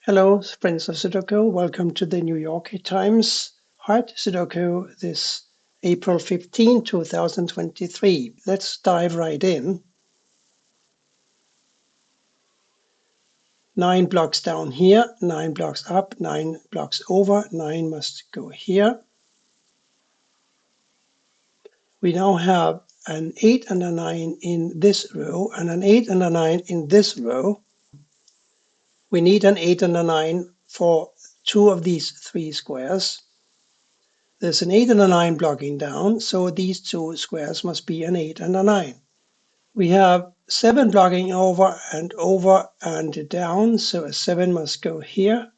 Hello, friends of Sudoku. Welcome to the New York Times Hard Sudoku this April 15, 2023. Let's dive right in. 9 blocks down here, 9 blocks up, 9 blocks over, 9 must go here. We now have an 8 and a 9 in this row and an 8 and a 9 in this row. We need an 8 and a 9 for two of these three squares. There's an 8 and a 9 blocking down, so these two squares must be an 8 and a 9. We have 7 blocking over and down, so a 7 must go here.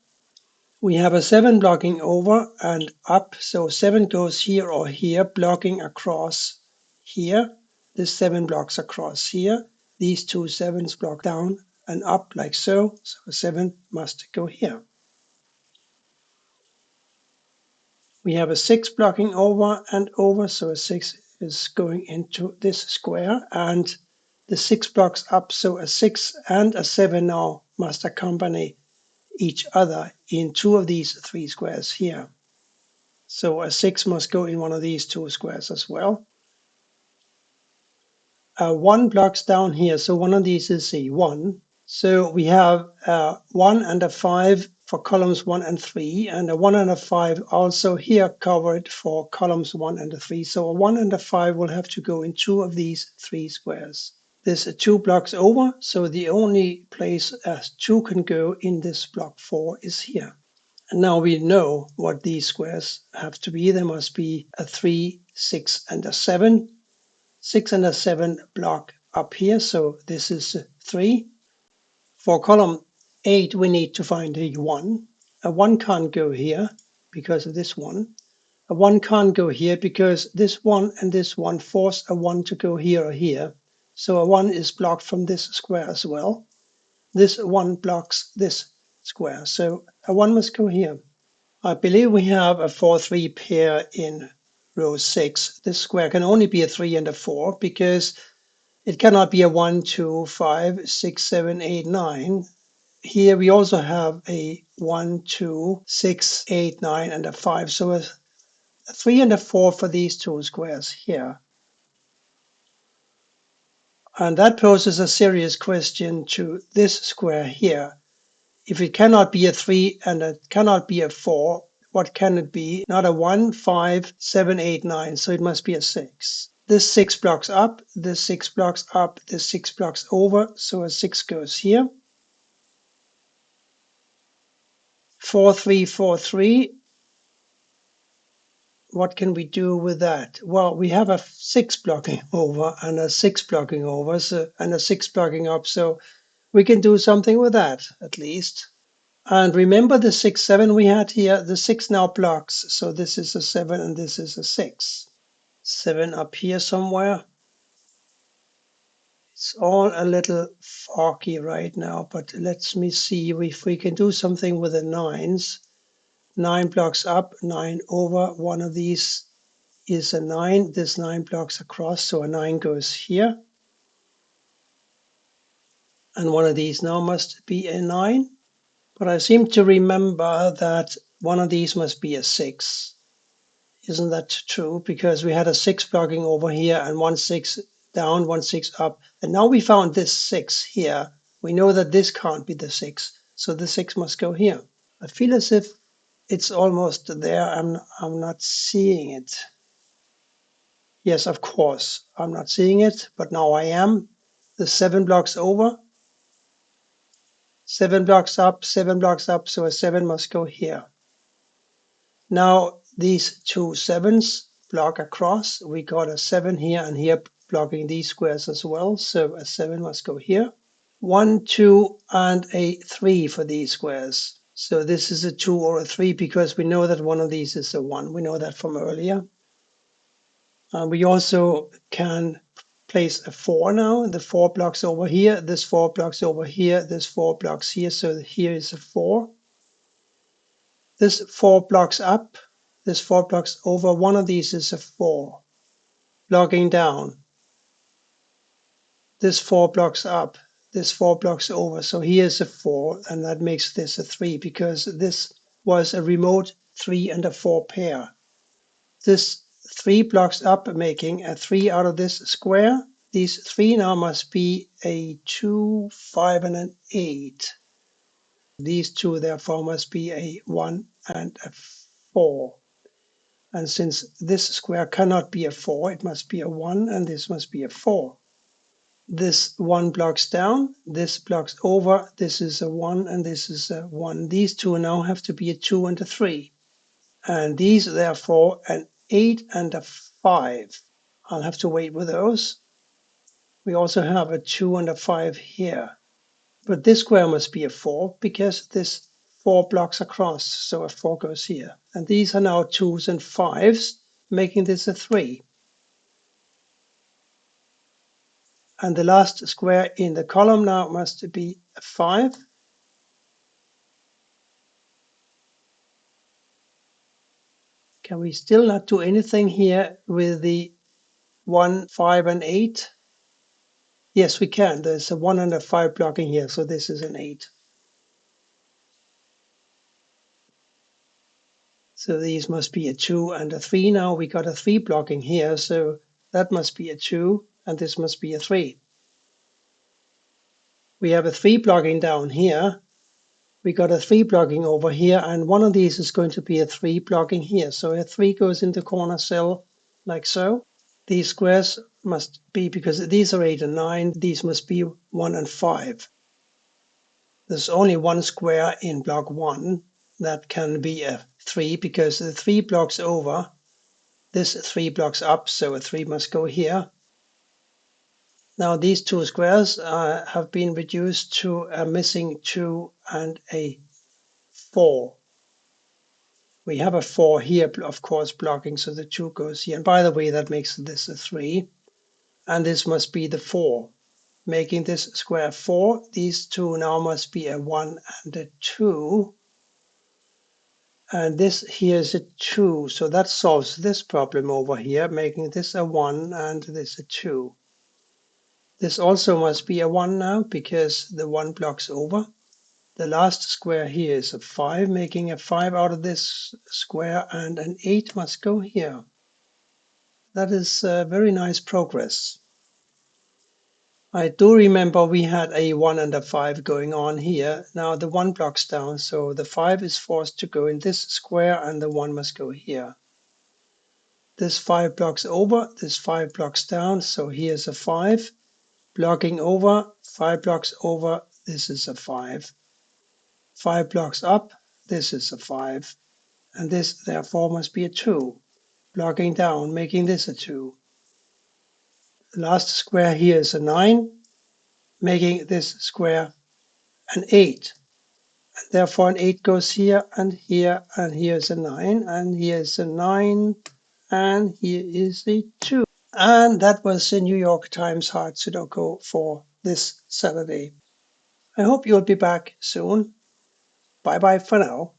We have a 7 blocking over and up, so 7 goes here or here, blocking across here. This 7 blocks across here. These two 7s block down and up like so, so a 7 must go here. We have a 6 blocking over and over, so a 6 is going into this square, and the 6 blocks up, so a 6 and a 7 now must accompany each other in two of these three squares here. So a 6 must go in one of these two squares as well. 1 blocks down here, so one of these is a 1. So we have a 1 and a 5 for columns 1 and 3, and a 1 and a 5 also here covered for columns 1 and 3. So a 1 and a 5 will have to go in two of these three squares. There's 2 blocks over, so the only place a 2 can go in this block 4 is here. And now we know what these squares have to be. There must be a 3, 6, and a 7. 6 and a 7 block up here, so this is 3. For column 8, we need to find a 1. A 1 can't go here because of this one. A 1 can't go here because this 1 and this 1 force a 1 to go here or here. So a 1 is blocked from this square as well. This 1 blocks this square, so a 1 must go here. I believe we have a 4-3 pair in row 6. This square can only be a 3 and a 4 because it cannot be a 1, 2, 5, 6, 7, 8, 9. Here we also have a 1, 2, 6, 8, 9, and a 5. So a 3 and a 4 for these two squares here. And that poses a serious question to this square here. If it cannot be a 3 and it cannot be a 4, what can it be? Not a 1, 5, 7, 8, 9, so it must be a 6. This 6 blocks up, this 6 blocks up, this 6 blocks over, so a 6 goes here. 4, 3, 4, 3. What can we do with that? Well, we have a 6 blocking over and a 6 blocking over, and a 6 blocking up, so we can do something with that at least. And remember the 6, 7 we had here? The 6 now blocks, so this is a 7 and this is a 6. 7 up here somewhere. It's all a little foggy right now, but let me see if we can do something with the 9s. 9 blocks up, 9 over. One of these is a 9. This 9 blocks across, so a 9 goes here. And one of these now must be a 9. But I seem to remember that one of these must be a 6. Isn't that true? Because we had a 6 blocking over here and 1 6 down, 1 6 up. And now we found this 6 here. We know that this can't be the 6. So the 6 must go here. I feel as if it's almost there. I'm not seeing it. Yes, of course, I'm not seeing it, but now I am. The 7 blocks over. 7 blocks up, 7 blocks up, so a 7 must go here. Now these two 7s block across. We got a 7 here and here blocking these squares as well, so a 7 must go here. 1, 2, and a 3 for these squares. So this is a 2 or a 3 because we know that one of these is a 1. We know that from earlier. We also can place a 4 now. The 4 blocks over here, this 4 blocks over here, this 4 blocks here, so here is a 4. This 4 blocks up, this 4 blocks over. One of these is a 4, blocking down. This 4 blocks up. this 4 blocks over. So here's a 4, and that makes this a 3 because this was a remote 3 and a 4 pair. This 3 blocks up, making a 3 out of this square. These 3 now must be a 2, 5, and an 8. These 2 therefore must be a 1 and a 4. And since this square cannot be a 4, it must be a 1, and this must be a 4. This 1 blocks down, this blocks over, this is a 1, and this is a 1. These 2 now have to be a 2 and a 3. And these, therefore, an 8 and a 5. I'll have to wait with those. We also have a 2 and a 5 here. But this square must be a 4 because this 4 blocks across, so a 4 goes here. And these are now 2s and 5s, making this a 3. And the last square in the column now must be a 5. Can we still not do anything here with the 1, 5, and 8? Yes, we can. There's a 1 and a 5 blocking here, so this is an 8. So these must be a 2 and a 3 now. We got a 3 blocking here, so that must be a 2, and this must be a 3. We have a 3 blocking down here. We got a 3 blocking over here, and one of these is going to be a 3 blocking here. So a 3 goes in the corner cell like so. These squares must be, because these are 8 and 9, these must be 1 and 5. There's only one square in block 1 that can be a 3, because the 3 blocks over, this 3 blocks up, so a 3 must go here. Now these two squares have been reduced to a missing 2 and a 4. We have a 4 here, of course, blocking, so the 2 goes here. And by the way, that makes this a 3. And this must be the 4, making this square 4. These 2 now must be a 1 and a 2. And this here is a 2, so that solves this problem over here, making this a 1 and this a 2. This also must be a 1 now, because the 1 blocks over. The last square here is a 5, making a 5 out of this square, and an 8 must go here. That is very nice progress. I do remember we had a 1 and a 5 going on here. Now the 1 blocks down, so the 5 is forced to go in this square, and the 1 must go here. This 5 blocks over, this 5 blocks down, so here's a 5. Blocking over, 5 blocks over, this is a 5. 5 blocks up, this is a 5. And this therefore must be a 2. Blocking down, making this a 2. The last square here is a 9, making this square an 8. And therefore an 8 goes here, and here's a 9, and here's a 9, and here is a 2. And that was the New York Times Hard Sudoku for this Saturday. I hope you'll be back soon. Bye bye for now.